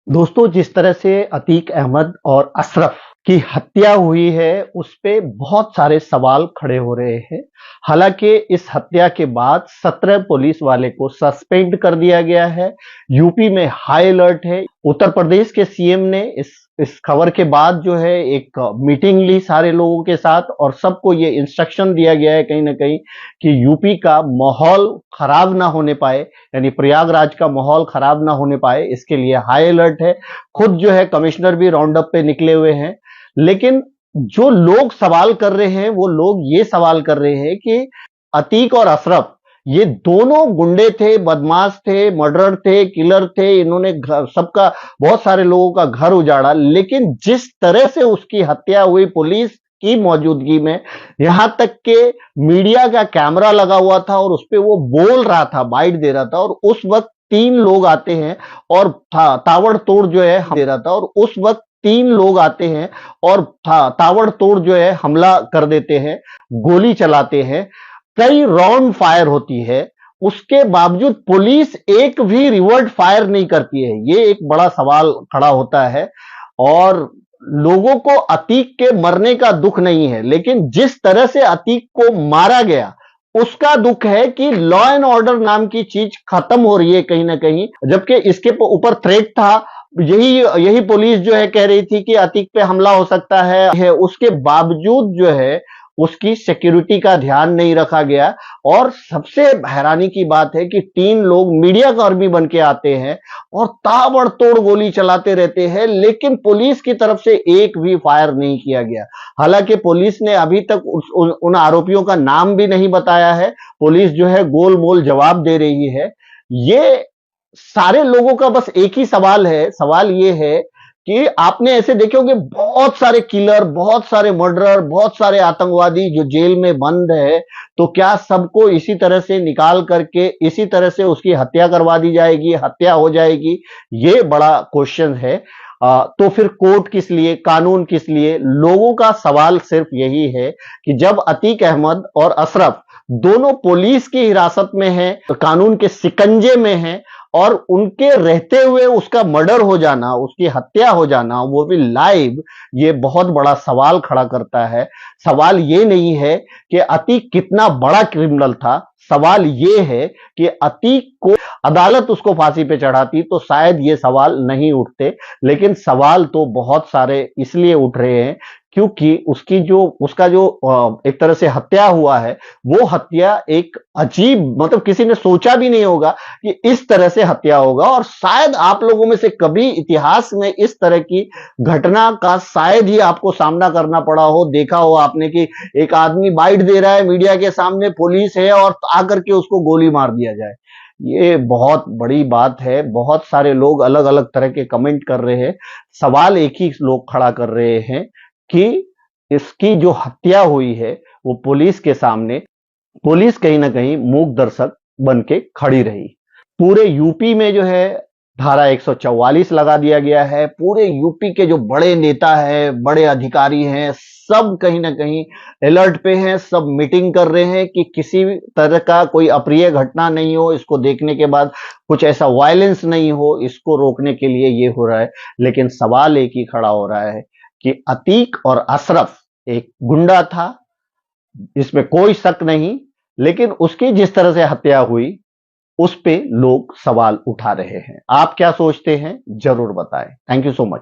दोस्तों, जिस तरह से अतीक अहमद और अशरफ की हत्या हुई है, उस पे बहुत सारे सवाल खड़े हो रहे हैं। हालांकि इस हत्या के बाद 17 पुलिस वाले को सस्पेंड कर दिया गया है। यूपी में हाई अलर्ट है। उत्तर प्रदेश के सीएम ने इस खबर के बाद जो है एक मीटिंग ली सारे लोगों के साथ और सबको ये इंस्ट्रक्शन दिया गया है कहीं ना कहीं कि यूपी का माहौल खराब ना होने पाए, यानी प्रयागराज का माहौल खराब ना होने पाए, इसके लिए हाई अलर्ट है। खुद जो है कमिश्नर भी राउंड अप पे निकले हुए हैं। लेकिन जो लोग सवाल कर रहे हैं, वो लोग ये सवाल कर रहे हैं कि अतीक और अशरफ ये दोनों गुंडे थे, बदमाश थे, मर्डरर थे, किलर थे। इन्होंने सबका, बहुत सारे लोगों का घर उजाड़ा। लेकिन जिस तरह से उसकी हत्या हुई पुलिस की मौजूदगी में, यहां तक के मीडिया का कैमरा लगा हुआ था और उस पर वो बोल रहा था, बाइट दे रहा था, और उस वक्त 3 लोग आते हैं और ताबड़तोड़ जो है दे रहा था, और उस वक्त 3 लोग आते हैं और ताबड़तोड़ जो है हमला कर देते हैं, गोली चलाते हैं, कई राउंड फायर होती है। उसके बावजूद पुलिस एक भी रिवर्ट फायर नहीं करती है। ये एक बड़ा सवाल खड़ा होता है। और लोगों को अतीक के मरने का दुख नहीं है, लेकिन जिस तरह से अतीक को मारा गया उसका दुख है कि लॉ एंड ऑर्डर नाम की चीज खत्म हो रही है कहीं ना कहीं। जबकि इसके ऊपर थ्रेट था, यही पुलिस जो है कह रही थी कि अतीक पे हमला हो सकता है, उसके बावजूद जो है उसकी सिक्योरिटी का ध्यान नहीं रखा गया। और सबसे हैरानी की बात है कि 3 लोग मीडिया कर्मी बन के आते हैं और ताबड़तोड़ गोली चलाते रहते हैं, लेकिन पुलिस की तरफ से एक भी फायर नहीं किया गया। हालांकि पुलिस ने अभी तक उन आरोपियों का नाम भी नहीं बताया है। पुलिस जो है गोल मोल जवाब दे रही है। ये सारे लोगों का बस एक ही सवाल है, सवाल ये है कि आपने ऐसे देखे होंगे बहुत सारे किलर, बहुत सारे मर्डरर, बहुत सारे आतंकवादी जो जेल में बंद है, तो क्या सबको इसी तरह से निकाल करके इसी तरह से उसकी हत्या करवा दी जाएगी, हत्या हो जाएगी? ये बड़ा क्वेश्चन है। तो फिर कोर्ट किस लिए, कानून किस लिए? लोगों का सवाल सिर्फ यही है कि जब अतीक अहमद और अशरफ दोनों पुलिस की हिरासत में हैं, कानून के शिकंजे में हैं, और उनके रहते हुए उसका मर्डर हो जाना, उसकी हत्या हो जाना, वो भी लाइव, ये बहुत बड़ा सवाल खड़ा करता है। सवाल ये नहीं है कि अतीक कितना बड़ा क्रिमिनल था, सवाल ये है कि अतीक को अदालत उसको फांसी पे चढ़ाती तो शायद ये सवाल नहीं उठते। लेकिन सवाल तो बहुत सारे इसलिए उठ रहे हैं क्योंकि उसका जो एक तरह से हत्या हुआ है, वो हत्या एक अजीब, मतलब किसी ने सोचा भी नहीं होगा कि इस तरह से हत्या होगा। और शायद आप लोगों में से कभी इतिहास में इस तरह की घटना का शायद ही आपको सामना करना पड़ा हो। देखा हो आपने कि एक आदमी बाइट दे रहा है मीडिया के सामने, पुलिस है, और आकर के उसको गोली मार दिया जाए। ये बहुत बड़ी बात है। बहुत सारे लोग अलग अलग तरह के कमेंट कर रहे हैं। सवाल एक ही लोग खड़ा कर रहे हैं कि इसकी जो हत्या हुई है वो पुलिस के सामने, पुलिस कहीं ना कहीं मूक दर्शक बन के खड़ी रही। पूरे यूपी में जो है धारा 144 लगा दिया गया है। पूरे यूपी के जो बड़े नेता हैं, बड़े अधिकारी हैं, सब कहीं ना कहीं अलर्ट पे हैं। सब मीटिंग कर रहे हैं कि किसी तरह का कोई अप्रिय घटना नहीं हो, इसको देखने के बाद कुछ ऐसा वायलेंस नहीं हो, इसको रोकने के लिए ये हो रहा है। लेकिन सवाल एक ही खड़ा हो रहा है कि अतीक और अशरफ एक गुंडा था, इसमें कोई शक नहीं, लेकिन उसकी जिस तरह से हत्या हुई उस पे लोग सवाल उठा रहे हैं। आप क्या सोचते हैं, जरूर बताएं। Thank you so much.